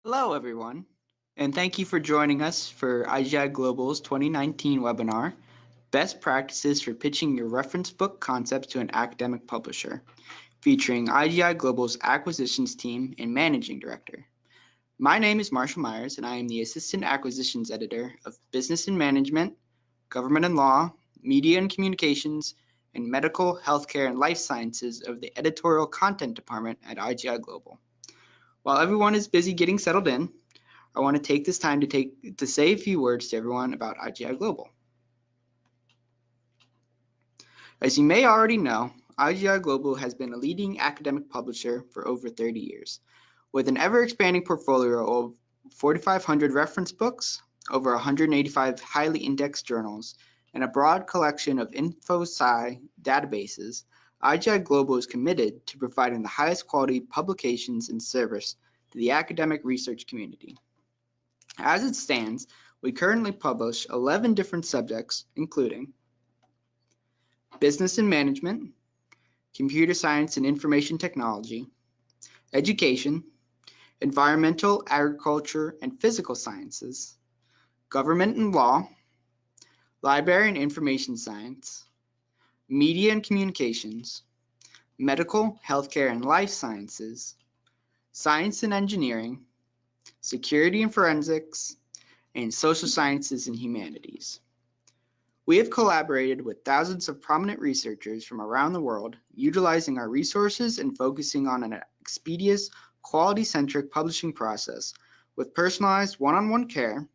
Hello, everyone, and thank you for joining us for RGA Global's 2019 webinar, Best Practices for Pitching Your Reference Book Concepts to an Academic Publisher, featuring RGA Global's Acquisitions Team and Managing Director. My name is Marshall Myers, and I am the Assistant Acquisitions Editor of Business and Management, Government and Law, Media and Communications, and Medical, Healthcare, and Life Sciences of the Editorial Content Department at RGA Global. While everyone is busy getting settled in, I want to take this time to say a few words to everyone about RGA Global. As you may already know, RGA Global has been a leading academic publisher for over 30 years, with an ever-expanding portfolio of 4,500 reference books, over 185 highly indexed journals, and a broad collection of InfoSci databases. RGA Global is committed to providing the highest quality publications and service to the academic research community. As it stands, we currently publish 11 different subjects, including business and management, computer science and information technology, education, environmental, agriculture, and physical sciences, government and law, library and information science, media and communications, medical, healthcare, and life sciences, science and engineering, security and forensics, and social sciences and humanities. We have collaborated with thousands of prominent researchers from around the world, utilizing our resources and focusing on an expeditious, quality-centric publishing process with personalized one-on-one care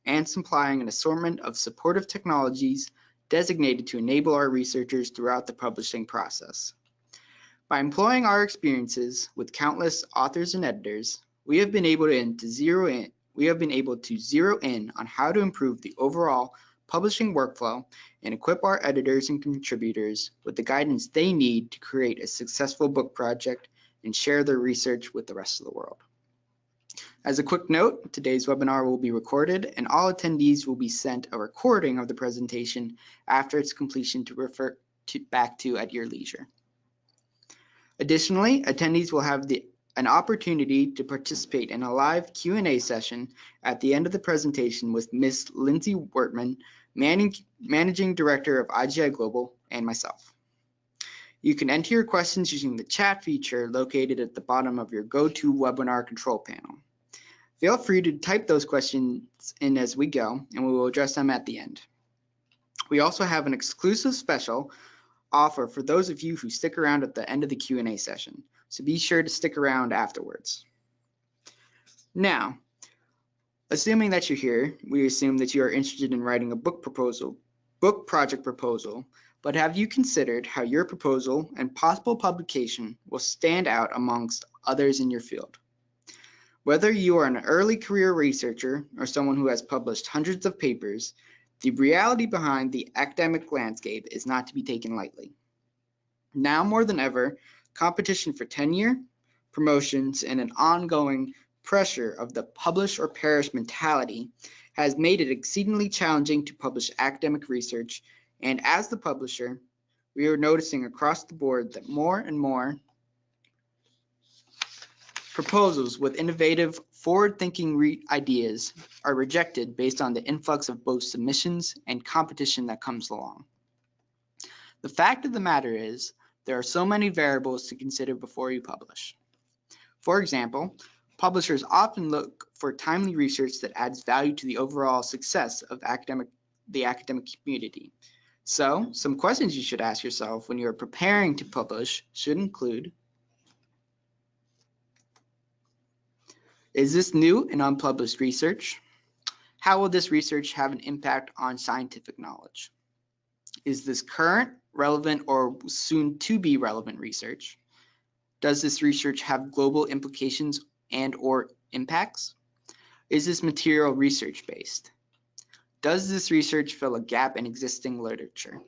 and supplying an assortment of supportive technologies designated to enable our researchers throughout the publishing process. By employing our experiences with countless authors and editors, we have been able to zero in on how to improve the overall publishing workflow and equip our editors and contributors with the guidance they need to create a successful book project and share their research with the rest of the world. As a quick note, today's webinar will be recorded and all attendees will be sent a recording of the presentation after its completion to refer back to at your leisure. Additionally, attendees will have an opportunity to participate in a live Q&A session at the end of the presentation with Ms. Lindsay Wertman, Managing Director of RGA Global, and myself. You can enter your questions using the chat feature located at the bottom of your GoToWebinar control panel. Feel free to type those questions in as we go, and we will address them at the end. We also have an exclusive special offer for those of you who stick around at the end of the Q&A session, so be sure to stick around afterwards. Now, assuming that you're here, we assume that you are interested in writing a book project proposal, but have you considered how your proposal and possible publication will stand out amongst others in your field? Whether you are an early career researcher or someone who has published hundreds of papers, the reality behind the academic landscape is not to be taken lightly. Now more than ever, competition for tenure, promotions, and an ongoing pressure of the publish or perish mentality has made it exceedingly challenging to publish academic research, and as the publisher, we are noticing across the board that more and more proposals with innovative, forward-thinking ideas are rejected based on the influx of both submissions and competition that comes along. The fact of the matter is, there are so many variables to consider before you publish. For example, publishers often look for timely research that adds value to the overall success of the academic community. So, some questions you should ask yourself when you are preparing to publish should include: is this new and unpublished research? How will this research have an impact on scientific knowledge? Is this current, relevant, or soon to be relevant research? Does this research have global implications and/or impacts? Is this material research-based? Does this research fill a gap in existing literature?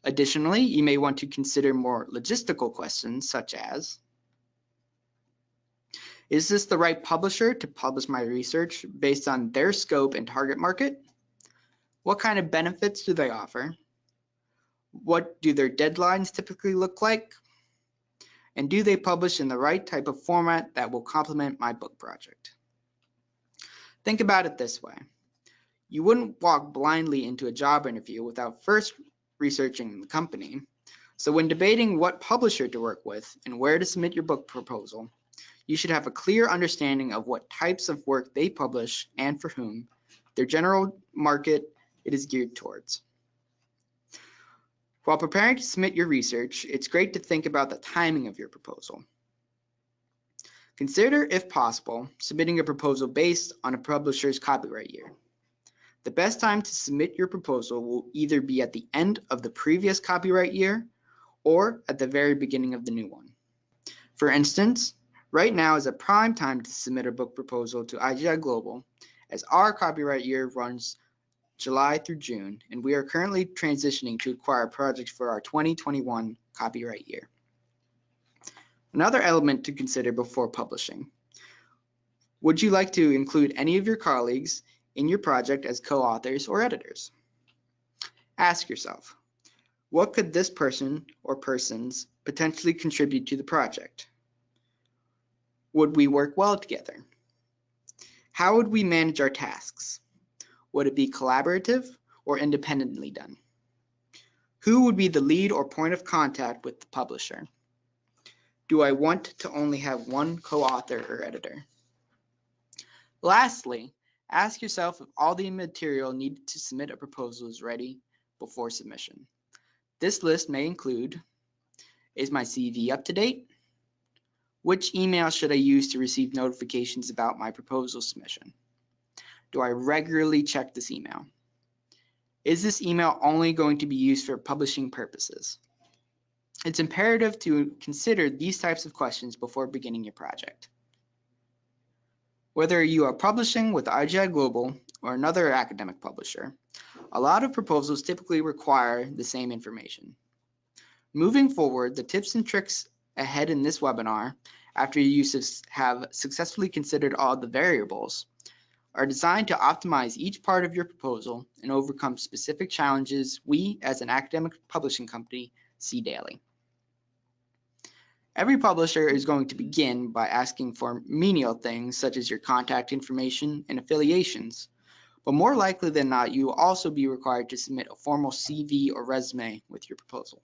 Additionally, you may want to consider more logistical questions such as: is this the right publisher to publish my research based on their scope and target market? What kind of benefits do they offer? What do their deadlines typically look like? And do they publish in the right type of format that will complement my book project? Think about it this way. You wouldn't walk blindly into a job interview without first researching the company. So when debating what publisher to work with and where to submit your book proposal, you should have a clear understanding of what types of work they publish and for whom, their general market it is geared towards. While preparing to submit your research, it's great to think about the timing of your proposal. Consider, if possible, submitting a proposal based on a publisher's copyright year. The best time to submit your proposal will either be at the end of the previous copyright year or at the very beginning of the new one. For instance, right now is a prime time to submit a book proposal to RGA Global, as our copyright year runs July through June, and we are currently transitioning to acquire projects for our 2021 copyright year. Another element to consider before publishing. Would you like to include any of your colleagues in your project as co-authors or editors? Ask yourself, what could this person or persons potentially contribute to the project? Would we work well together? How would we manage our tasks? Would it be collaborative or independently done? Who would be the lead or point of contact with the publisher? Do I want to only have one co-author or editor? Lastly, ask yourself if all the material needed to submit a proposal is ready before submission. This list may include, is my CV up to date? Which email should I use to receive notifications about my proposal submission? Do I regularly check this email? Is this email only going to be used for publishing purposes? It's imperative to consider these types of questions before beginning your project. Whether you are publishing with RGA Global or another academic publisher, a lot of proposals typically require the same information. Moving forward, the tips and tricks ahead in this webinar, after you have successfully considered all the variables, are designed to optimize each part of your proposal and overcome specific challenges we, as an academic publishing company, see daily. Every publisher is going to begin by asking for menial things such as your contact information and affiliations, but more likely than not, you will also be required to submit a formal CV or resume with your proposal.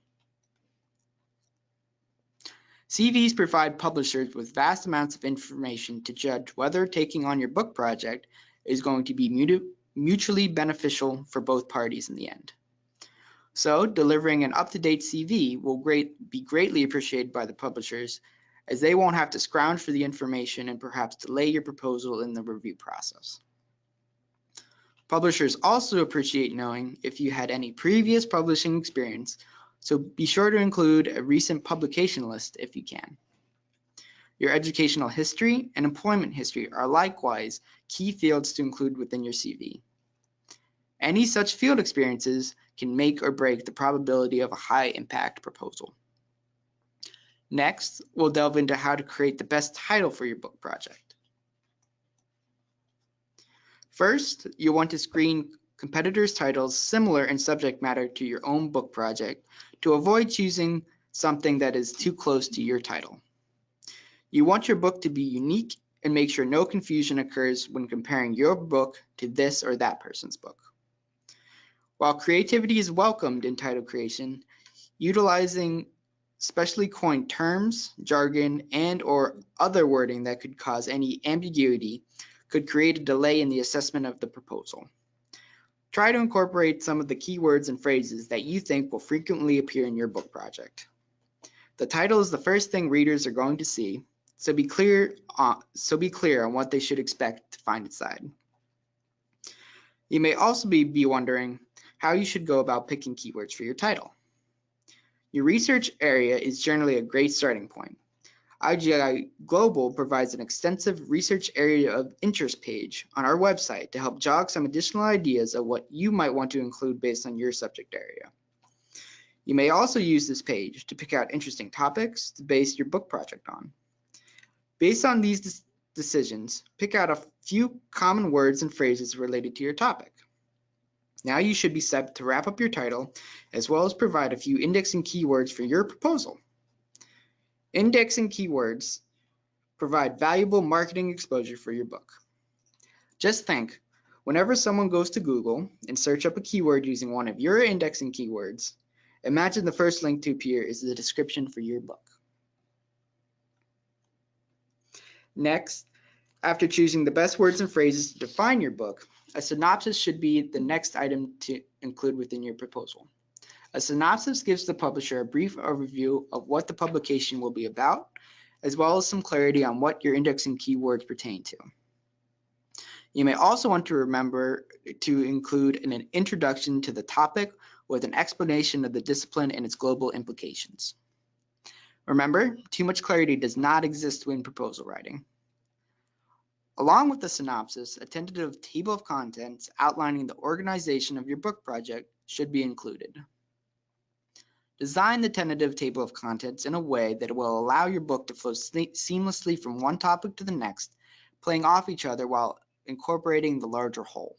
CVs provide publishers with vast amounts of information to judge whether taking on your book project is going to be mutually beneficial for both parties in the end. So, delivering an up-to-date CV will be greatly appreciated by the publishers, as they won't have to scrounge for the information and perhaps delay your proposal in the review process. Publishers also appreciate knowing if you had any previous publishing experience, so be sure to include a recent publication list if you can. Your educational history and employment history are likewise key fields to include within your CV. Any such field experiences can make or break the probability of a high-impact proposal. Next, we'll delve into how to create the best title for your book project. First, you'll want to screen competitors' titles similar in subject matter to your own book project to avoid choosing something that is too close to your title. You want your book to be unique and make sure no confusion occurs when comparing your book to this or that person's book. While creativity is welcomed in title creation, utilizing specially coined terms, jargon, and/or other wording that could cause any ambiguity could create a delay in the assessment of the proposal. Try to incorporate some of the keywords and phrases that you think will frequently appear in your book project. The title is the first thing readers are going to see, so be clear on what they should expect to find inside. You may also be wondering how you should go about picking keywords for your title. Your research area is generally a great starting point. RGA Global provides an extensive research area of interest page on our website to help jog some additional ideas of what you might want to include based on your subject area. You may also use this page to pick out interesting topics to base your book project on. Based on these decisions, pick out a few common words and phrases related to your topic. Now you should be set to wrap up your title, as well as provide a few indexing keywords for your proposal. Indexing keywords provide valuable marketing exposure for your book. Just think, whenever someone goes to Google and search up a keyword using one of your indexing keywords, imagine the first link to appear is the description for your book. Next, after choosing the best words and phrases to define your book, a synopsis should be the next item to include within your proposal. A synopsis gives the publisher a brief overview of what the publication will be about, as well as some clarity on what your indexing keywords pertain to. You may also want to remember to include an introduction to the topic with an explanation of the discipline and its global implications. Remember, too much clarity does not exist when proposal writing. Along with the synopsis, a tentative table of contents outlining the organization of your book project should be included. Design the tentative table of contents in a way that will allow your book to flow seamlessly from one topic to the next, playing off each other while incorporating the larger whole.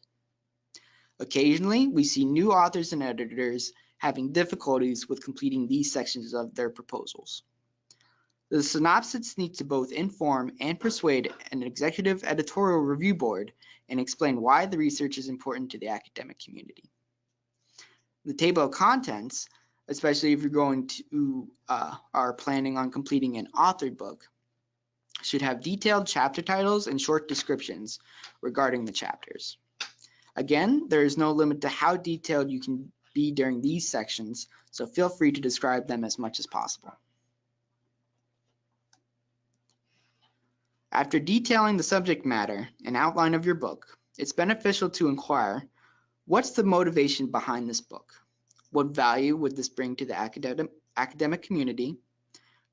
Occasionally, we see new authors and editors having difficulties with completing these sections of their proposals. The synopsis needs to both inform and persuade an executive editorial review board and explain why the research is important to the academic community. The table of contents, especially if you're going to are planning on completing an authored book, should have detailed chapter titles and short descriptions regarding the chapters. Again, there is no limit to how detailed you can be during these sections, so feel free to describe them as much as possible. After detailing the subject matter and outline of your book, it's beneficial to inquire, what's the motivation behind this book? What value would this bring to the academic community?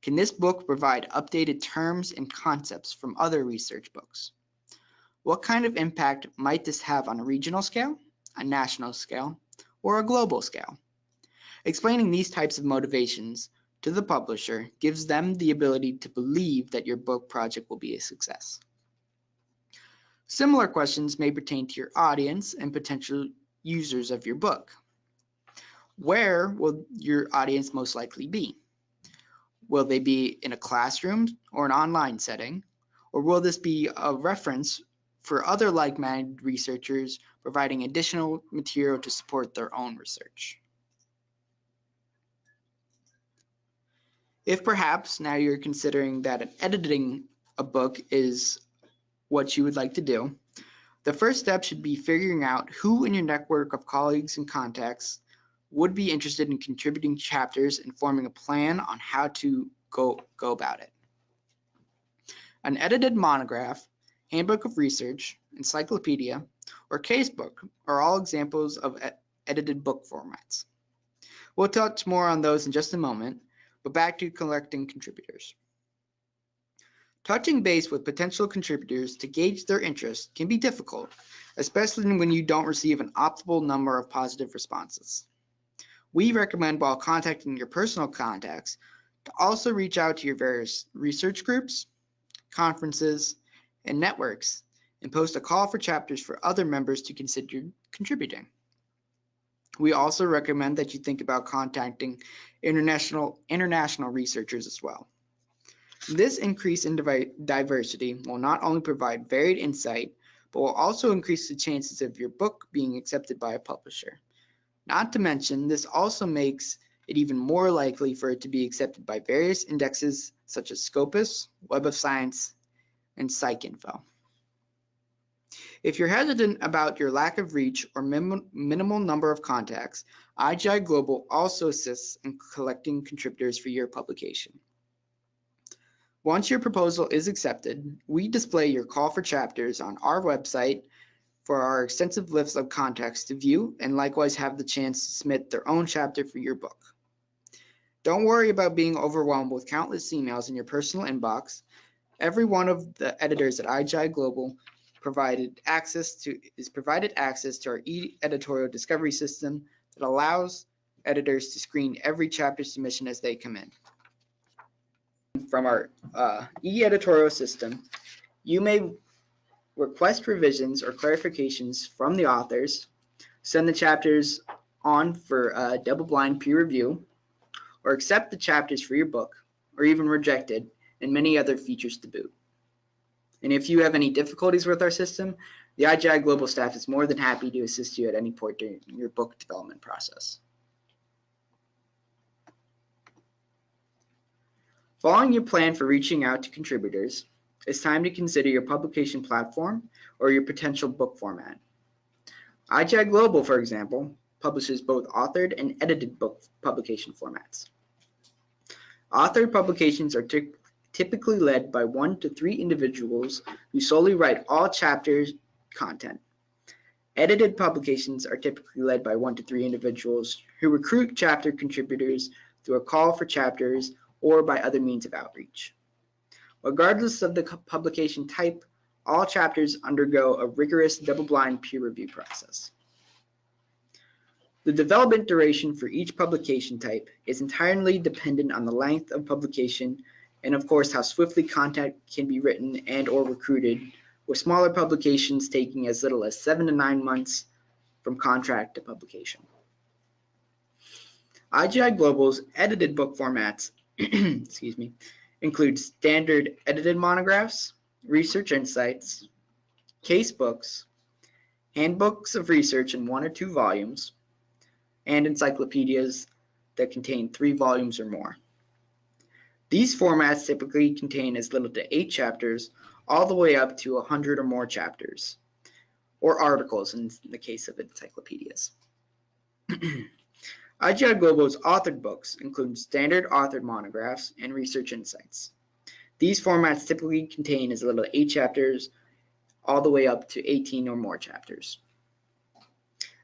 Can this book provide updated terms and concepts from other research books? What kind of impact might this have on a regional scale, a national scale, or a global scale? Explaining these types of motivations to the publisher gives them the ability to believe that your book project will be a success. Similar questions may pertain to your audience and potential users of your book. Where will your audience most likely be? Will they be in a classroom or an online setting? Or will this be a reference for other like-minded researchers providing additional material to support their own research? If perhaps now you're considering that editing a book is what you would like to do, the first step should be figuring out who in your network of colleagues and contacts would be interested in contributing chapters and forming a plan on how to go about it. An edited monograph, handbook of research, encyclopedia, or casebook are all examples of edited book formats. We'll touch more on those in just a moment, but back to collecting contributors. Touching base with potential contributors to gauge their interest can be difficult, especially when you don't receive an optimal number of positive responses. We recommend, while contacting your personal contacts, to also reach out to your various research groups, conferences, and networks, and post a call for chapters for other members to consider contributing. We also recommend that you think about contacting international researchers as well. This increase in diversity will not only provide varied insight, but will also increase the chances of your book being accepted by a publisher. Not to mention, this also makes it even more likely for it to be accepted by various indexes such as Scopus, Web of Science, and PsycInfo. If you're hesitant about your lack of reach or minimal number of contacts, RGA Global also assists in collecting contributors for your publication. Once your proposal is accepted, we display your call for chapters on our website for our extensive list of contacts to view, and likewise have the chance to submit their own chapter for your book. Don't worry about being overwhelmed with countless emails in your personal inbox. Every one of the editors at RGA Global is provided access to our editorial discovery system that allows editors to screen every chapter submission as they come in. From our editorial system, you may request revisions or clarifications from the authors, send the chapters on for double-blind peer review, or accept the chapters for your book or even rejected, and many other features to boot. And if you have any difficulties with our system, the RGA Global staff is more than happy to assist you at any point during your book development process. Following your plan for reaching out to contributors, it's time to consider your publication platform or your potential book format. RGA Global, for example, publishes both authored and edited book publication formats. Authored publications are typically led by 1 to 3 individuals who solely write all chapters content. Edited publications are typically led by 1 to 3 individuals who recruit chapter contributors through a call for chapters or by other means of outreach. Regardless of the publication type, all chapters undergo a rigorous double-blind peer review process. The development duration for each publication type is entirely dependent on the length of publication and, of course, how swiftly content can be written and or recruited, with smaller publications taking as little as 7 to 9 months from contract to publication. RGA Global's edited book formats include standard edited monographs, research insights, case books, handbooks of research in 1 or 2 volumes, and encyclopedias that contain 3 volumes or more. These formats typically contain as little to 8 chapters all the way up to 100 or more chapters, or articles in the case of encyclopedias. RGA Global's authored books include standard authored monographs and research insights. These formats typically contain as little as 8 chapters all the way up to 18 or more chapters.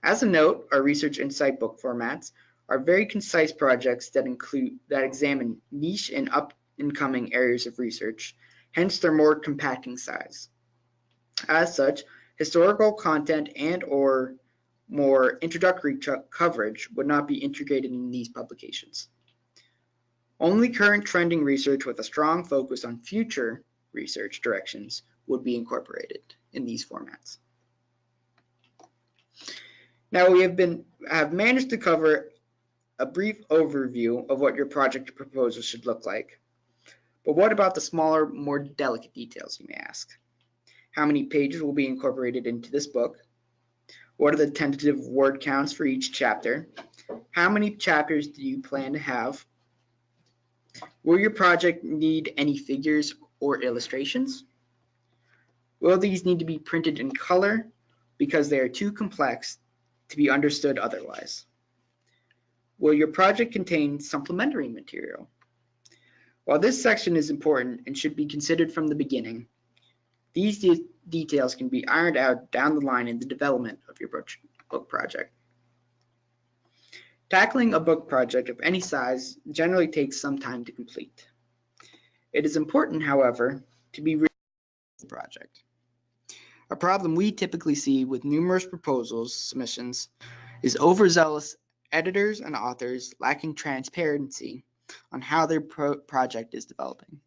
As a note, our research insight book formats are very concise projects that examine niche and up-and-coming areas of research, hence their more compact in size. As such, historical content and or more introductory coverage would not be integrated in these publications. Only current trending research with a strong focus on future research directions would be incorporated in these formats. Now we have managed to cover a brief overview of what your project proposal should look like. But what about the smaller, more delicate details, you may ask? How many pages will be incorporated into this book? What are the tentative word counts for each chapter? How many chapters do you plan to have? Will your project need any figures or illustrations? Will these need to be printed in color because they are too complex to be understood otherwise? Will your project contain supplementary material? While this section is important and should be considered from the beginning, these details can be ironed out down the line in the development of your book project. Tackling a book project of any size generally takes some time to complete. It is important, however, to be realistic with the project. A problem we typically see with numerous proposals submissions is overzealous editors and authors lacking transparency on how their project is developing.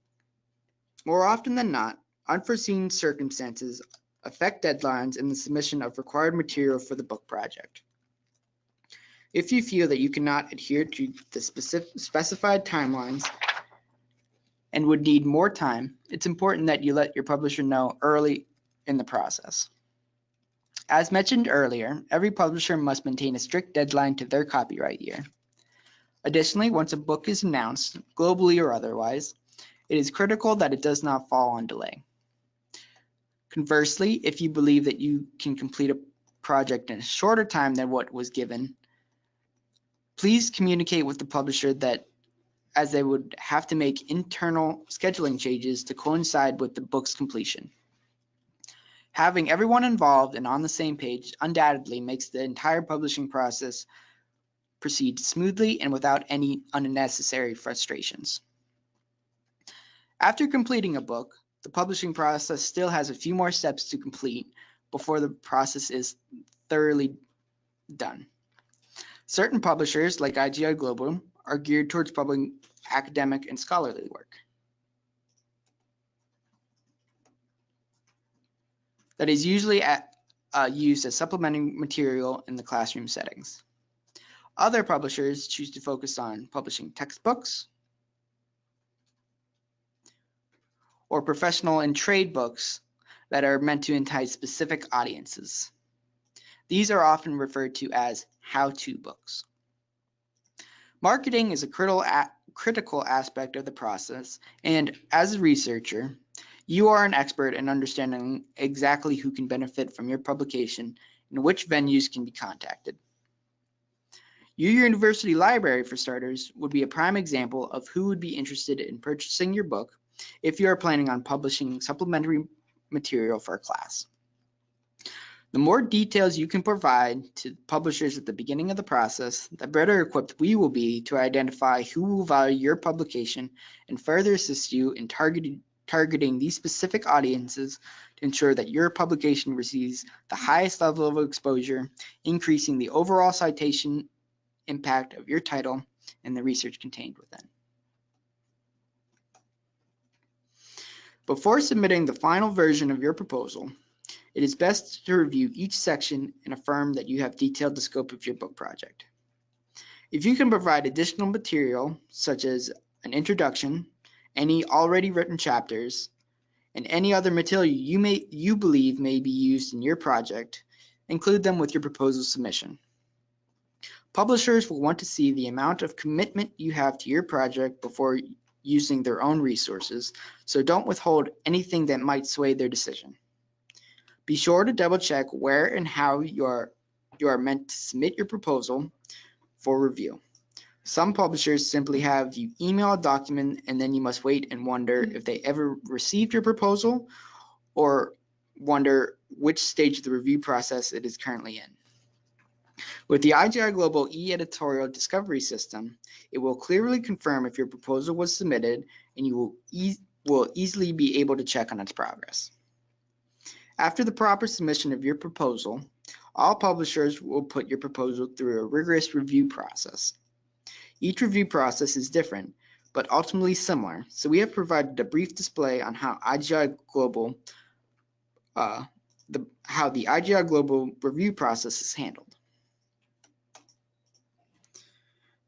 More often than not, unforeseen circumstances affect deadlines in the submission of required material for the book project. If you feel that you cannot adhere to the specified timelines and would need more time, it's important that you let your publisher know early in the process. As mentioned earlier, every publisher must maintain a strict deadline to their copyright year. Additionally, once a book is announced, globally or otherwise, it is critical that it does not fall on delay. Conversely, if you believe that you can complete a project in a shorter time than what was given, please communicate with the publisher that as they would have to make internal scheduling changes to coincide with the book's completion. Having everyone involved and on the same page undoubtedly makes the entire publishing process proceed smoothly and without any unnecessary frustrations. After completing a book, the publishing process still has a few more steps to complete before the process is thoroughly done. Certain publishers, like RGA Global, are geared towards publishing academic and scholarly work that is usually used as supplementing material in the classroom settings. Other publishers choose to focus on publishing textbooks, or professional and trade books that are meant to entice specific audiences. These are often referred to as how-to books. Marketing is a critical aspect of the process, and as a researcher, you are an expert in understanding exactly who can benefit from your publication and which venues can be contacted. Your university library, for starters, would be a prime example of who would be interested in purchasing your book if you are planning on publishing supplementary material for a class. The more details you can provide to publishers at the beginning of the process, the better equipped we will be to identify who will value your publication and further assist you in targeting these specific audiences to ensure that your publication receives the highest level of exposure, increasing the overall citation impact of your title and the research contained within. Before submitting the final version of your proposal, it is best to review each section and affirm that you have detailed the scope of your book project. If you can provide additional material, such as an introduction, any already written chapters, and any other material you believe may be used in your project, include them with your proposal submission. Publishers will want to see the amount of commitment you have to your project before using their own resources, so don't withhold anything that might sway their decision. Be sure to double check where and how you are meant to submit your proposal for review. Some publishers simply have you email a document and then you must wait and wonder if they ever received your proposal or wonder which stage of the review process it is currently in. With the RGA Global e-editorial discovery system, it will clearly confirm if your proposal was submitted and you will easily be able to check on its progress. After the proper submission of your proposal, all publishers will put your proposal through a rigorous review process. Each review process is different, but ultimately similar, so we have provided a brief display on how the RGA Global review process is handled.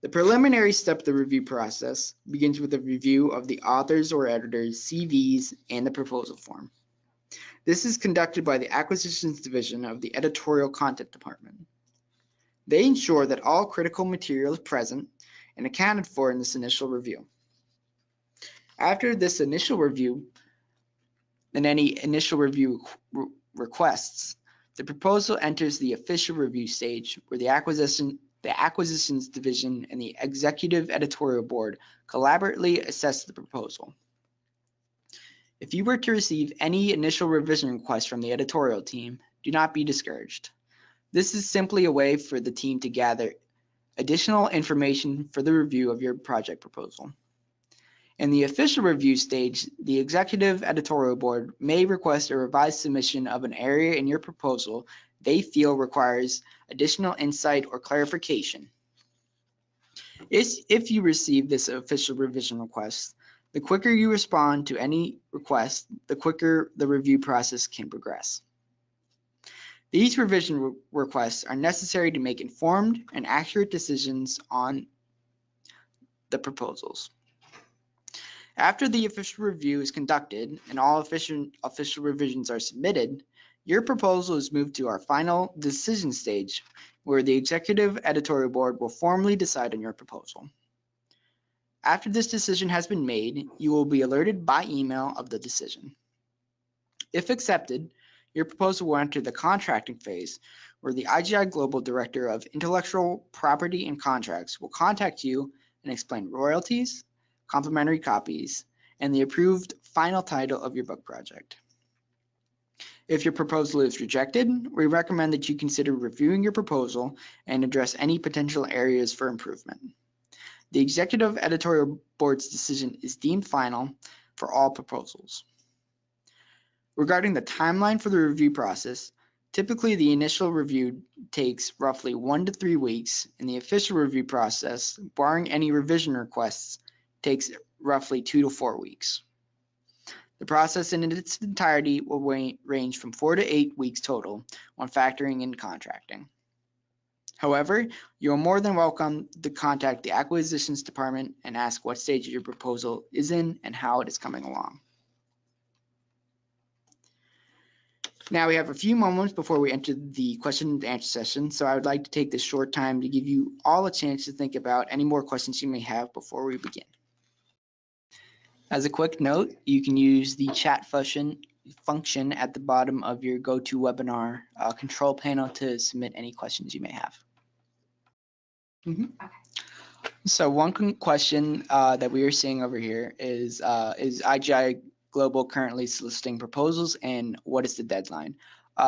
The preliminary step of the review process begins with a review of the author's or editor's CVs and the proposal form. This is conducted by the Acquisitions Division of the Editorial Content Department. They ensure that all critical material is present and accounted for in this initial review. After this initial review and any initial review requests, the proposal enters the official review stage where the Acquisitions Division and the Executive Editorial Board collaboratively assess the proposal. If you were to receive any initial revision requests from the editorial team, do not be discouraged. This is simply a way for the team to gather additional information for the review of your project proposal. In the official review stage, the Executive Editorial Board may request a revised submission of an area in your proposal they feel requires additional insight or clarification. If you receive this official revision request, the quicker you respond to any request, the quicker the review process can progress. These revision requests are necessary to make informed and accurate decisions on the proposals. After the official review is conducted and all official revisions are submitted, your proposal is moved to our final decision stage, where the Executive Editorial Board will formally decide on your proposal. After this decision has been made, you will be alerted by email of the decision. If accepted, your proposal will enter the contracting phase, where the RGA Global Director of Intellectual Property and Contracts will contact you and explain royalties, complimentary copies, and the approved final title of your book project. If your proposal is rejected, we recommend that you consider reviewing your proposal and address any potential areas for improvement. The Executive Editorial Board's decision is deemed final for all proposals. Regarding the timeline for the review process, typically the initial review takes roughly 1 to 3 weeks, and the official review process, barring any revision requests, takes roughly 2 to 4 weeks. The process in its entirety will range from 4 to 8 weeks total when factoring in contracting. However, you are more than welcome to contact the Acquisitions Department and ask what stage your proposal is in and how it is coming along. Now we have a few moments before we enter the question and answer session, so I would like to take this short time to give you all a chance to think about any more questions you may have before we begin. As a quick note, you can use the chat function at the bottom of your GoToWebinar control panel to submit any questions you may have. Okay. So one question that we are seeing over here is IGI Global currently soliciting proposals, and what is the deadline?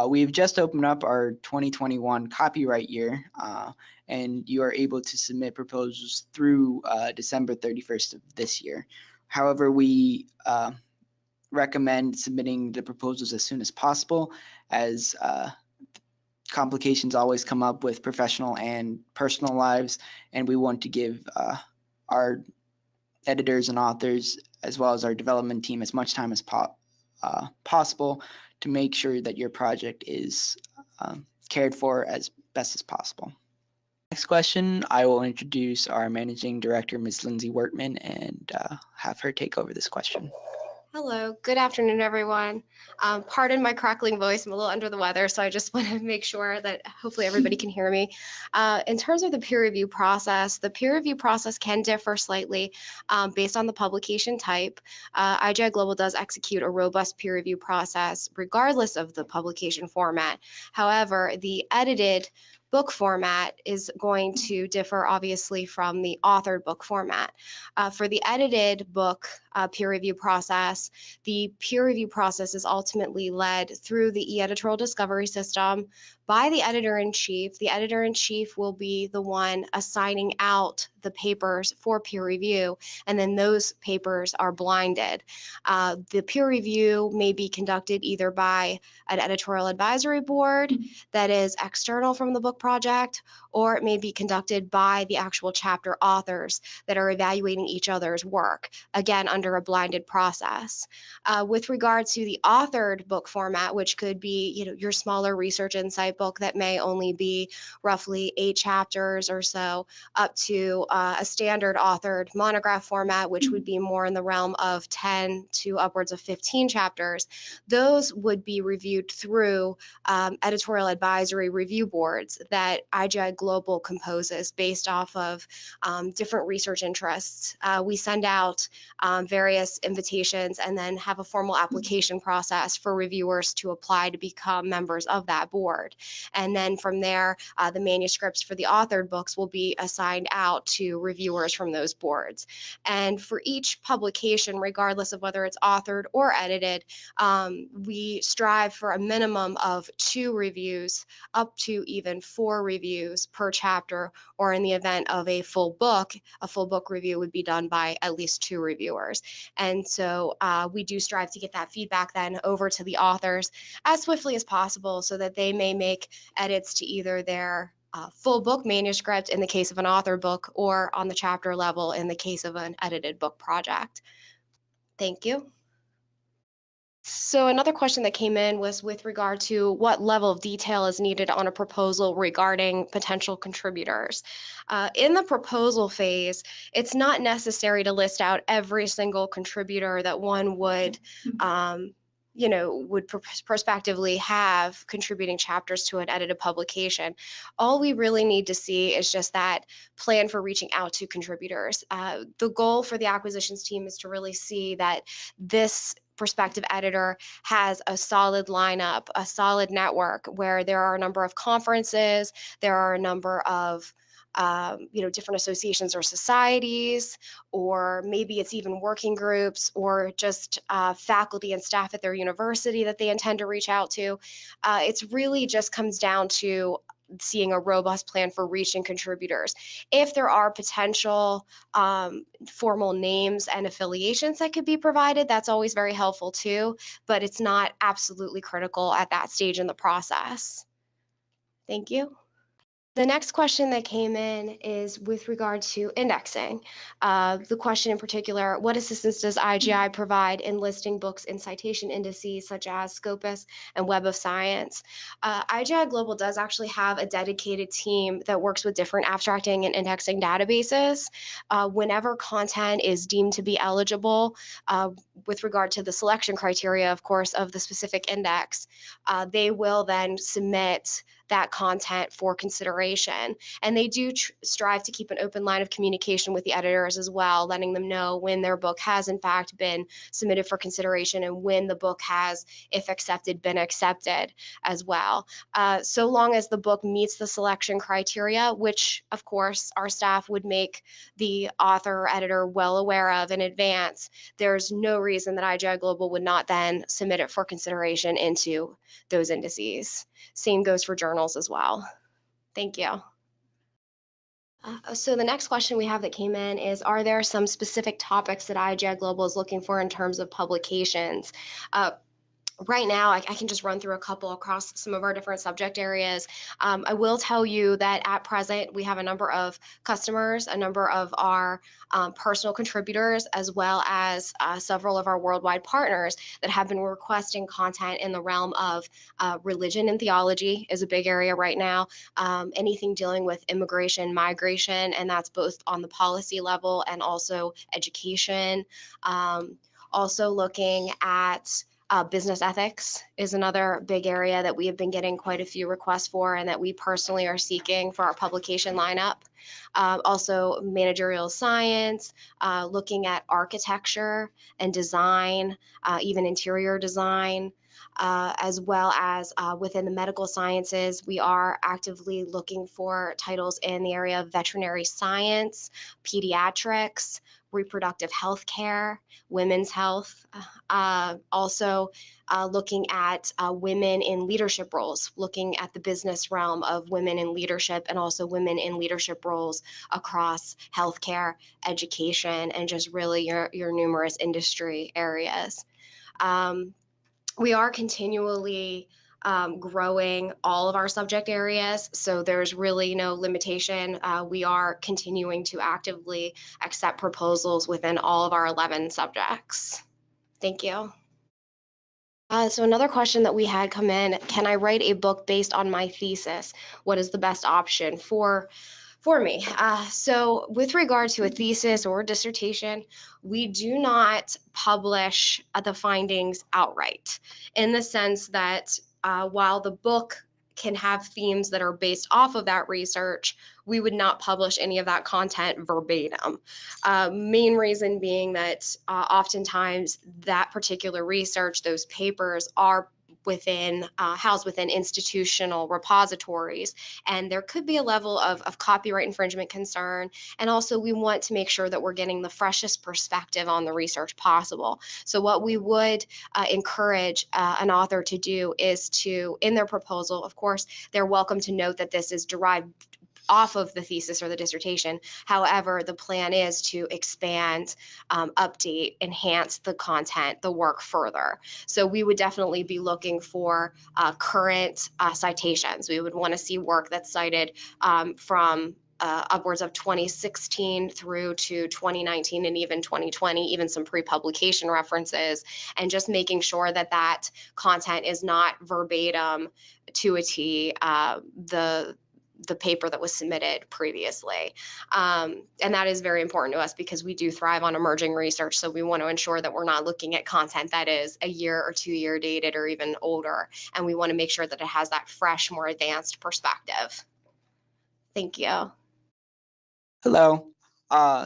We've just opened up our 2021 copyright year, and you are able to submit proposals through December 31st of this year. However, we recommend submitting the proposals as soon as possible, as complications always come up with professional and personal lives, and we want to give our editors and authors, as well as our development team, as much time as possible to make sure that your project is cared for as best as possible. Next question, I will introduce our Managing Director, Ms. Lindsay Wortman, and have her take over this question. Hello, good afternoon, everyone. Pardon my crackling voice, I'm a little under the weather, so I just want to make sure that hopefully everybody can hear me. In terms of the peer review process, the peer review process can differ slightly based on the publication type. IGI Global does execute a robust peer review process regardless of the publication format. However, the edited book format is going to differ obviously from the authored book format. For the edited book peer review process, the peer review process is ultimately led through the e-editorial discovery system by the editor-in-chief. The editor-in-chief will be the one assigning out the papers for peer review, and then those papers are blinded. The peer review may be conducted either by an editorial advisory board that is external from the book project, or it may be conducted by the actual chapter authors that are evaluating each other's work, again, under a blinded process. With regard to the authored book format, which could be, your smaller research insight book that may only be roughly 8 chapters or so, up to a standard authored monograph format, which would be more in the realm of 10 to upwards of 15 chapters, those would be reviewed through editorial advisory review boards that IGI Global composes based off of different research interests. We send out various invitations and then have a formal application process for reviewers to apply to become members of that board. And then from there, the manuscripts for the authored books will be assigned out to reviewers from those boards. And for each publication, regardless of whether it's authored or edited, we strive for a minimum of 2 reviews, up to even 4 reviews per chapter, or in the event of a full book review would be done by at least 2 reviewers. And so we do strive to get that feedback then over to the authors as swiftly as possible so that they may make edits to either their full book manuscript in the case of an author book, or on the chapter level in the case of an edited book project. Thank you. So another question that came in was with regard to what level of detail is needed on a proposal regarding potential contributors. In the proposal phase, it's not necessary to list out every single contributor that one would prospectively have contributing chapters to an edited publication. All we really need to see is just that plan for reaching out to contributors. The goal for the acquisitions team is to really see that this prospective editor has a solid lineup, a solid network where there are a number of conferences, there are a number of different associations or societies, or maybe it's even working groups, or just faculty and staff at their university that they intend to reach out to. It's really just comes down to seeing a robust plan for reaching contributors. If there are potential formal names and affiliations that could be provided, that's always very helpful too, but it's not absolutely critical at that stage in the process. Thank you. The next question that came in is with regard to indexing. The question in particular, what assistance does IGI provide in listing books in citation indices such as Scopus and Web of Science? IGI Global does actually have a dedicated team that works with different abstracting and indexing databases. Whenever content is deemed to be eligible, with regard to the selection criteria, of course, of the specific index, they will then submit that content for consideration. And they do strive to keep an open line of communication with the editors as well, letting them know when their book has in fact been submitted for consideration and when the book has, if accepted, been accepted as well. So long as the book meets the selection criteria, which of course our staff would make the author or editor well aware of in advance, there's no reason that IGI Global would not then submit it for consideration into those indices. Same goes for journals as well. Thank you. So the next question we have that came in is, are there some specific topics that IGI Global is looking for in terms of publications? Right now, I can just run through a couple across some of our different subject areas. I will tell you that at present, we have a number of customers, a number of our personal contributors, as well as several of our worldwide partners that have been requesting content in the realm of religion and theology is a big area right now. Anything dealing with immigration, migration, and that's both on the policy level and also education. Also looking at business ethics is another big area that we have been getting quite a few requests for and that we personally are seeking for our publication lineup. Also managerial science, looking at architecture and design, even interior design. As well as within the medical sciences, we are actively looking for titles in the area of veterinary science, pediatrics, reproductive health care, women's health. Also looking at women in leadership roles, looking at the business realm of women in leadership and also women in leadership roles across healthcare, education, and just really your numerous industry areas. We are continually growing all of our subject areas, so there's really no limitation. We are continuing to actively accept proposals within all of our 11 subjects. Thank you. So another question that we had come in, can I write a book based on my thesis? What is the best option for me? So with regard to a thesis or a dissertation, we do not publish the findings outright, in the sense that while the book can have themes that are based off of that research, we would not publish any of that content verbatim. Main reason being that oftentimes that particular research, those papers are housed within institutional repositories, and there could be a level of copyright infringement concern, and also we want to make sure that we're getting the freshest perspective on the research possible. So what we would encourage an author to do is to, in their proposal, of course, they're welcome to note that this is derived off of the thesis or the dissertation. However, the plan is to expand, update, enhance the content, the work further. So we would definitely be looking for current citations. We would want to see work that's cited from upwards of 2016 through to 2019 and even 2020, even some pre-publication references, and just making sure that that content is not verbatim to a T the paper that was submitted previously. And that is very important to us because we do thrive on emerging research. So we want to ensure that we're not looking at content that is a year or 2 year dated or even older. And we want to make sure that it has that fresh, more advanced perspective. Thank you. Hello.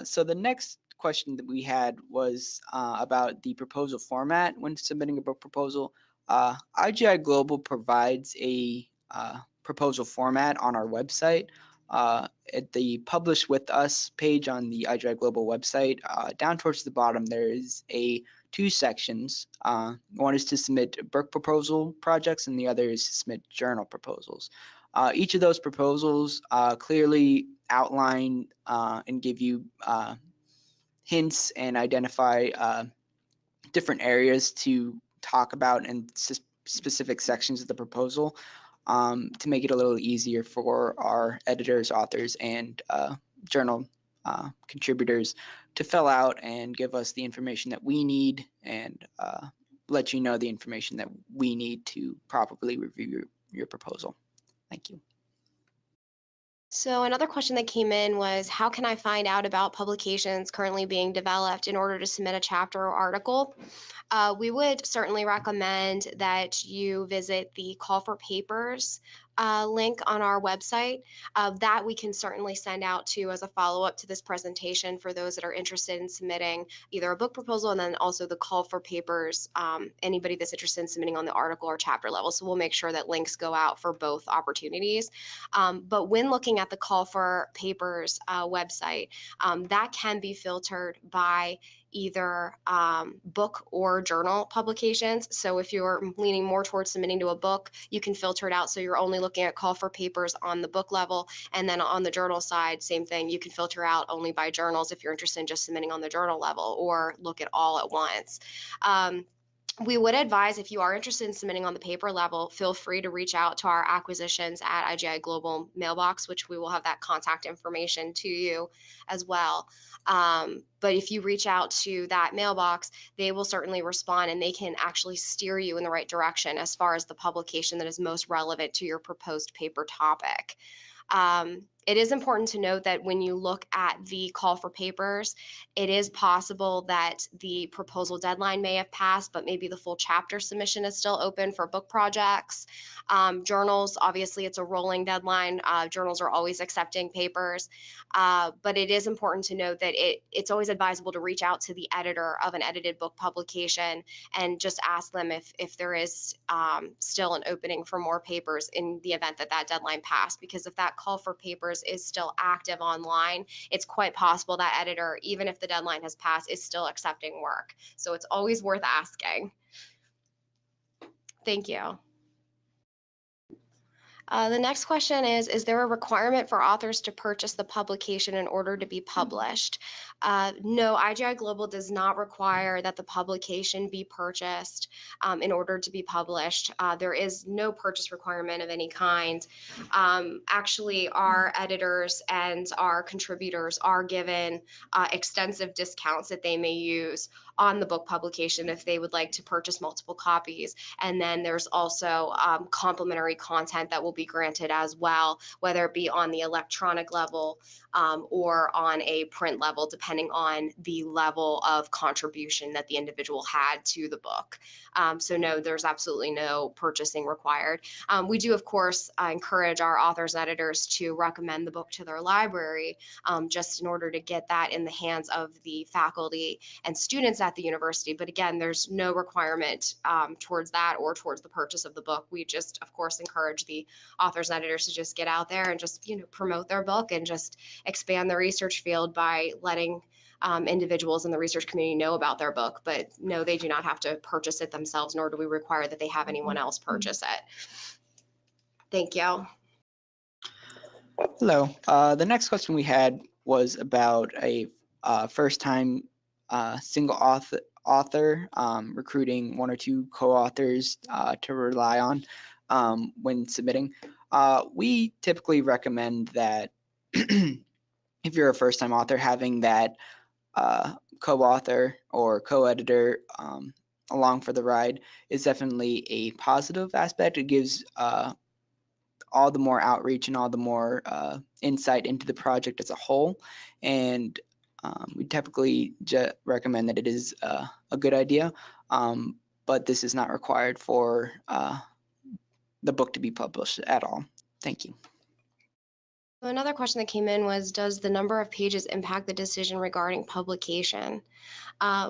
So the next question that we had was about the proposal format when submitting a book proposal. RGA Global provides a proposal format on our website. At the Publish With Us page on the RGA Global website, down towards the bottom, there is two sections. One is to submit book proposal projects, and the other is to submit journal proposals. Each of those proposals clearly outline and give you hints and identify different areas to talk about in specific sections of the proposal. to make it a little easier for our editors, authors, and journal contributors to fill out and give us the information that we need, and let you know the information that we need to properly review your proposal. Thank you. So another question that came in was, how can I find out about publications currently being developed in order to submit a chapter or article? We would certainly recommend that you visit the Call for Papers link on our website. That we can certainly send out to as a follow-up to this presentation for those that are interested in submitting either a book proposal, and then also the Call for Papers, anybody that's interested in submitting on the article or chapter level. So we'll make sure that links go out for both opportunities. But when looking at the Call for Papers website, that can be filtered by either book or journal publications. So if you're leaning more towards submitting to a book, you can filter it out so you're only looking at Call for Papers on the book level, and then on the journal side, same thing, you can filter out only by journals if you're interested in just submitting on the journal level, or look at all at once. We would advise, if you are interested in submitting on the paper level, feel free to reach out to our acquisitions at RGA Global mailbox, which we will have that contact information to you as well. But if you reach out to that mailbox, they will certainly respond, and they can actually steer you in the right direction as far as the publication that is most relevant to your proposed paper topic. It is important to note that when you look at the Call for Papers, it is possible that the proposal deadline may have passed, but maybe the full chapter submission is still open for book projects. Journals, obviously it's a rolling deadline. Journals are always accepting papers, but it is important to note that it's always advisable to reach out to the editor of an edited book publication and just ask them if there is still an opening for more papers in the event that that deadline passed, because if that Call for Papers is still active online, it's quite possible that editor, even if the deadline has passed, is still accepting work. So it's always worth asking. Thank you. The next question is there a requirement for authors to purchase the publication in order to be published? No, RGA Global does not require that the publication be purchased in order to be published. There is no purchase requirement of any kind. Actually, our editors and our contributors are given extensive discounts that they may use on the book publication if they would like to purchase multiple copies. And then there's also complimentary content that will be granted as well, whether it be on the electronic level or on a print level, depending on the level of contribution that the individual had to the book. So no, there's absolutely no purchasing required. We do, of course, encourage our authors and editors to recommend the book to their library, just in order to get that in the hands of the faculty and students at the university. But again, there's no requirement towards that or towards the purchase of the book. We just, of course, encourage the authors and editors to just get out there and just, promote their book and just expand the research field by letting individuals in the research community know about their book. But no, they do not have to purchase it themselves, nor do we require that they have anyone else purchase it. Thank you. Hello. The next question we had was about a first-time single author recruiting one or two co-authors to rely on when submitting. We typically recommend that if you're a first-time author, having that co-author or co-editor along for the ride is definitely a positive aspect. It gives all the more outreach and all the more insight into the project as a whole, and we typically recommend that it is a good idea, but this is not required for the book to be published at all. Thank you. Another question that came in was, does the number of pages impact the decision regarding publication?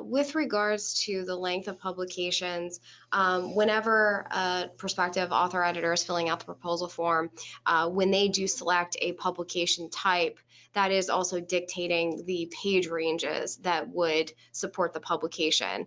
With regards to the length of publications, whenever a prospective author editor is filling out the proposal form, when they do select a publication type, that is also dictating the page ranges that would support the publication.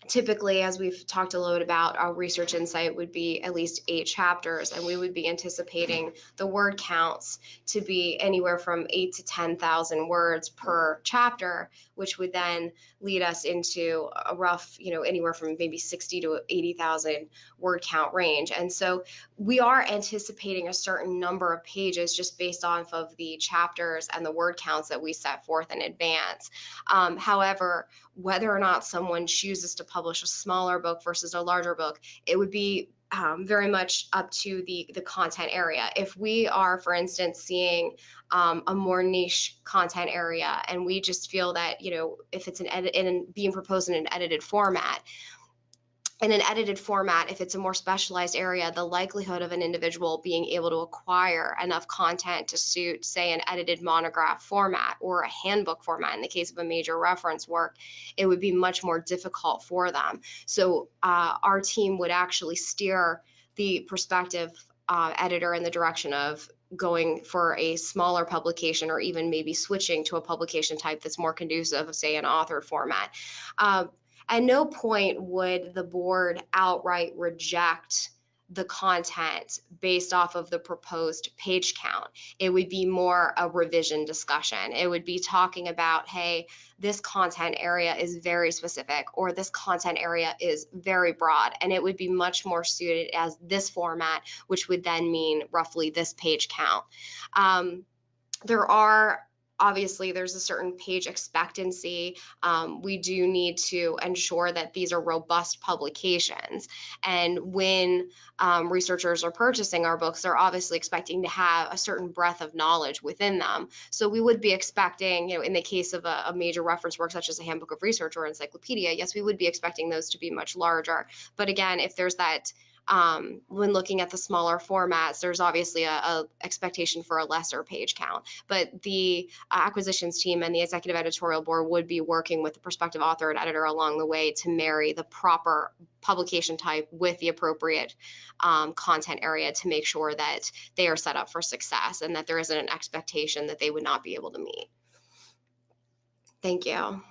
typically, as we've talked a little bit about, our research insight would be at least 8 chapters, and we would be anticipating the word counts to be anywhere from 8 to 10,000 words per chapter, which would then lead us into a rough, anywhere from maybe 60 to 80,000 word count range. And so we are anticipating a certain number of pages just based off of the chapters and the word counts that we set forth in advance. However, whether or not someone chooses to publish a smaller book versus a larger book, it would be very much up to the content area. If we are, for instance, seeing a more niche content area, and we just feel that, if it's being proposed in an edited format, if it's a more specialized area, the likelihood of an individual being able to acquire enough content to suit, say, an edited monograph format or a handbook format in the case of a major reference work, it would be much more difficult for them. So our team would actually steer the prospective editor in the direction of going for a smaller publication, or even maybe switching to a publication type that's more conducive of, say, an authored format. At no point would the board outright reject the content based off of the proposed page count. It would be more a revision discussion. It would be talking about, hey, this content area is very specific, or this content area is very broad, and it would be much more suited as this format, which would then mean roughly this page count. Obviously, there's a certain page expectancy. We do need to ensure that these are robust publications. And when researchers are purchasing our books, they're obviously expecting to have a certain breadth of knowledge within them. So we would be expecting, in the case of a major reference work such as a handbook of research or encyclopedia, yes, we would be expecting those to be much larger. But again, if there's that when looking at the smaller formats, there's obviously a expectation for a lesser page count. But the acquisitions team and the executive editorial board would be working with the prospective author and editor along the way to marry the proper publication type with the appropriate content area to make sure that they are set up for success and that there isn't an expectation that they would not be able to meet. Thank you.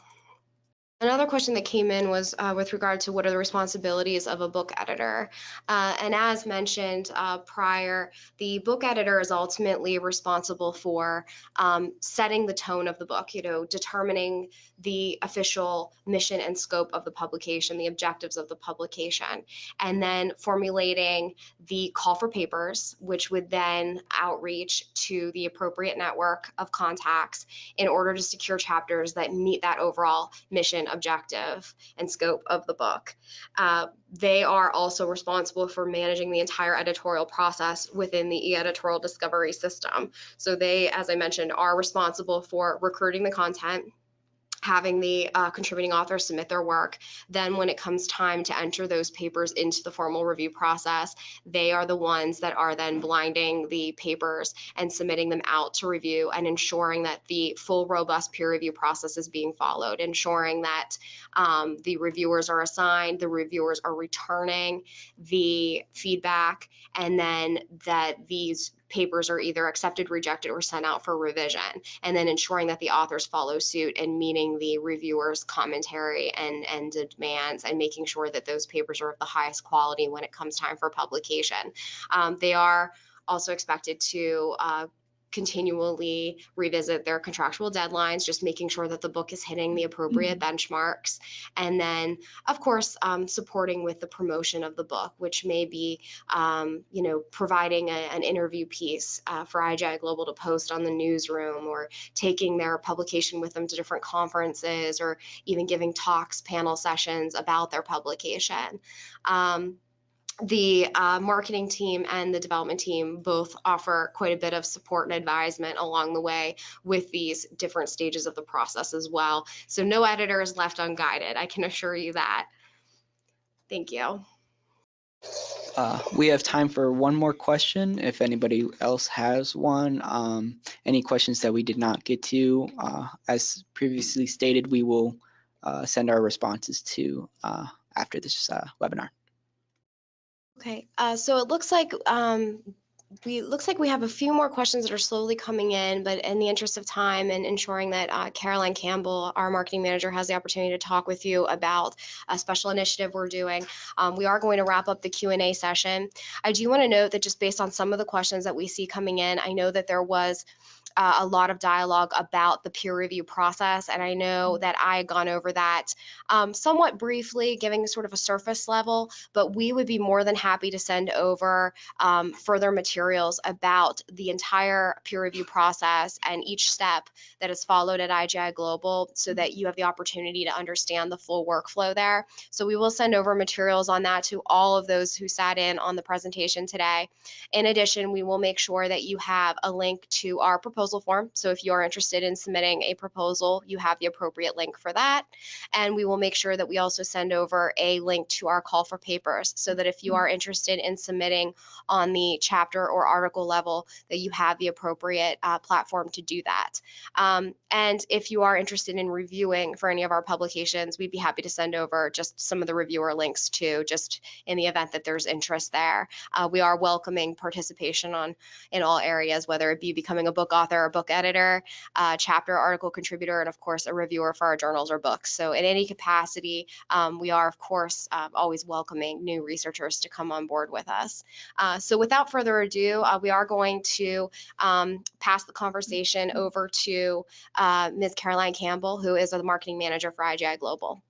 Another question that came in was with regard to what are the responsibilities of a book editor. And as mentioned prior, the book editor is ultimately responsible for setting the tone of the book, determining the official mission and scope of the publication, the objectives of the publication, and then formulating the call for papers, which would then outreach to the appropriate network of contacts in order to secure chapters that meet that overall mission, objective, and scope of the book. They are also responsible for managing the entire editorial process within the e-editorial discovery system. So they, as I mentioned, are responsible for recruiting the content, having the contributing authors submit their work. Then when it comes time to enter those papers into the formal review process, they are the ones that are then blinding the papers and submitting them out to review and ensuring that the full robust peer review process is being followed, ensuring that the reviewers are assigned, the reviewers are returning the feedback, and then that these papers are either accepted, rejected, or sent out for revision, and then ensuring that the authors follow suit and meeting the reviewers' commentary and demands, and making sure that those papers are of the highest quality when it comes time for publication. They are also expected to continually revisit their contractual deadlines, just making sure that the book is hitting the appropriate benchmarks. And then, of course, supporting with the promotion of the book, which may be, providing an interview piece for RGA Global to post on the newsroom, or taking their publication with them to different conferences, or even giving talks, panel sessions about their publication. The marketing team and the development team both offer quite a bit of support and advisement along the way with these different stages of the process as well. So no editor is left unguided, I can assure you that. Thank you. We have time for one more question if anybody else has one. Any questions that we did not get to, as previously stated, we will send our responses to after this webinar. Okay, so it looks like looks like we have a few more questions that are slowly coming in, but in the interest of time and ensuring that Caroline Campbell, our marketing manager, has the opportunity to talk with you about a special initiative we're doing, we are going to wrap up the Q&A session. I do want to note that just based on some of the questions that we see coming in, I know that there was a lot of dialogue about the peer review process, and I know that I had gone over that somewhat briefly, giving sort of a surface level, but we would be more than happy to send over further materials about the entire peer review process and each step that is followed at RGA Global so that you have the opportunity to understand the full workflow there. So we will send over materials on that to all of those who sat in on the presentation today. In addition, we will make sure that you have a link to our proposal form. So if you are interested in submitting a proposal, you have the appropriate link for that. And we will make sure that we also send over a link to our call for papers so that if you are interested in submitting on the chapter or article level, that you have the appropriate platform to do that. And if you are interested in reviewing for any of our publications, we'd be happy to send over just some of the reviewer links too, just in the event that there's interest there. We are welcoming participation in all areas, whether it be becoming a book author or book editor, chapter article contributor, and of course a reviewer for our journals or books. So in any capacity, we are of course always welcoming new researchers to come on board with us. So without further ado, we are going to pass the conversation over to Ms. Caroline Campbell, who is the marketing manager for RGA Global.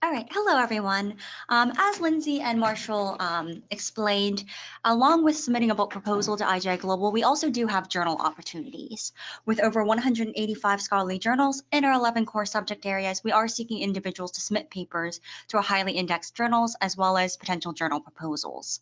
All right, hello everyone. As Lindsay and Marshall explained, along with submitting a book proposal to RGA Global, we also do have journal opportunities. With over 185 scholarly journals in our 11 core subject areas, we are seeking individuals to submit papers to our highly indexed journals as well as potential journal proposals.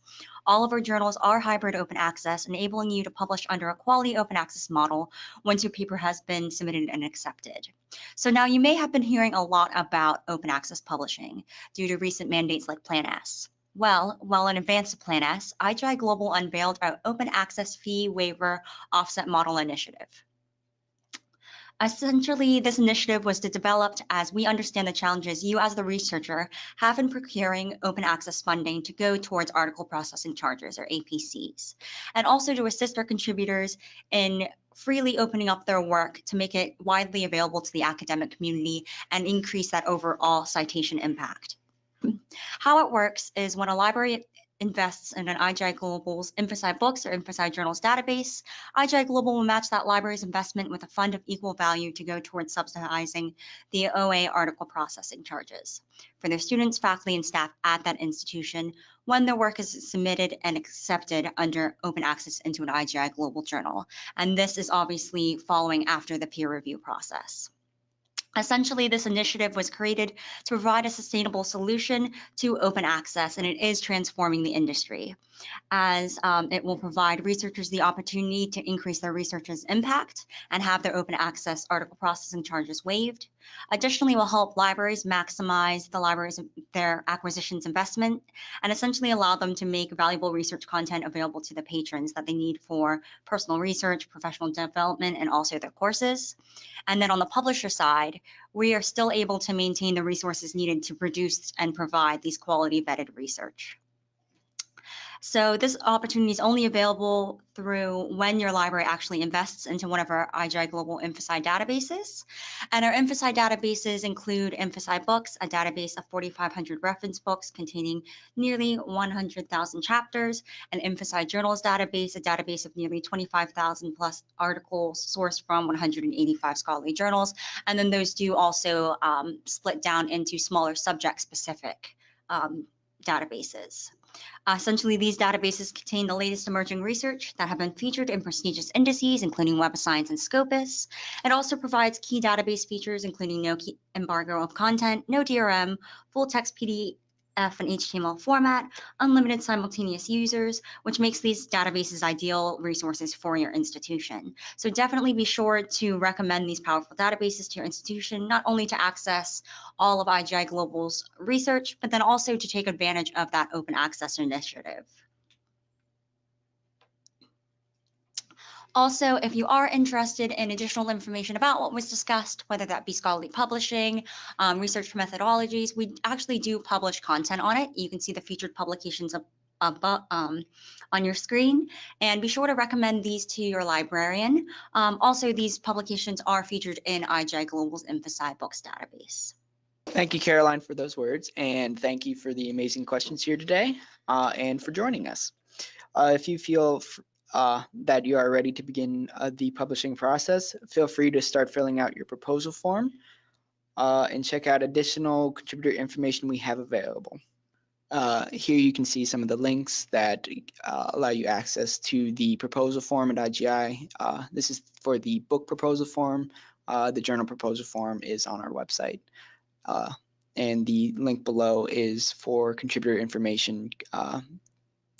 All of our journals are hybrid open access, enabling you to publish under a quality open access model once your paper has been submitted and accepted. So now you may have been hearing a lot about open access publishing due to recent mandates like Plan S. Well, in advance of Plan S, RGA Global unveiled our open access fee waiver offset model initiative. Essentially, this initiative was developed as we understand the challenges you as the researcher have in procuring open access funding to go towards article processing charges or APCs, and also to assist our contributors in freely opening up their work to make it widely available to the academic community and increase that overall citation impact. How it works is when a library invests in an RGA Global's InfoSci Books or InfoSci Journals database, RGA Global will match that library's investment with a fund of equal value to go towards subsidizing the OA article processing charges for their students, faculty, and staff at that institution when their work is submitted and accepted under open access into an RGA Global journal. And this is obviously following after the peer review process. Essentially, this initiative was created to provide a sustainable solution to open access, and it is transforming the industry, as it will provide researchers the opportunity to increase their research's impact and have their open access article processing charges waived. Additionally, it will help libraries maximize their acquisitions investment and essentially allow them to make valuable research content available to the patrons that they need for personal research, professional development, and also their courses. And then on the publisher side, we are still able to maintain the resources needed to produce and provide these quality vetted research. So this opportunity is only available through when your library actually invests into one of our RGA Global InfoSci databases. And our InfoSci databases include InfoSci Books, a database of 4,500 reference books containing nearly 100,000 chapters, and InfoSci Journals database, a database of nearly 25,000 plus articles sourced from 185 scholarly journals. And then those do also split down into smaller subject-specific databases. Essentially, these databases contain the latest emerging research that have been featured in prestigious indices, including Web of Science and Scopus. It also provides key database features, including no embargo of content, no DRM, full text PDF and HTML format, unlimited simultaneous users, which makes these databases ideal resources for your institution. So definitely be sure to recommend these powerful databases to your institution, not only to access all of RGA Global's research, but then also to take advantage of that open access initiative. Also, if you are interested in additional information about what was discussed, whether that be scholarly publishing, research methodologies, we actually do publish content on it. You can see the featured publications above, on your screen, and be sure to recommend these to your librarian. Also, these publications are featured in RGA Global's InfoSci Books database. Thank you, Caroline, for those words, and thank you for the amazing questions here today, and for joining us. If you feel that you are ready to begin the publishing process, feel free to start filling out your proposal form and check out additional contributor information we have available. Here you can see some of the links that allow you access to the proposal form at IGI. This is for the book proposal form. The journal proposal form is on our website. And the link below is for contributor information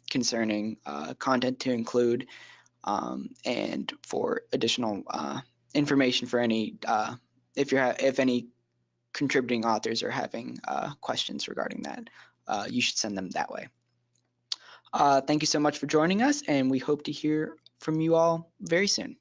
concerning content to include and for additional information for any if any contributing authors are having questions regarding that, you should send them that way. Thank you so much for joining us, and we hope to hear from you all very soon.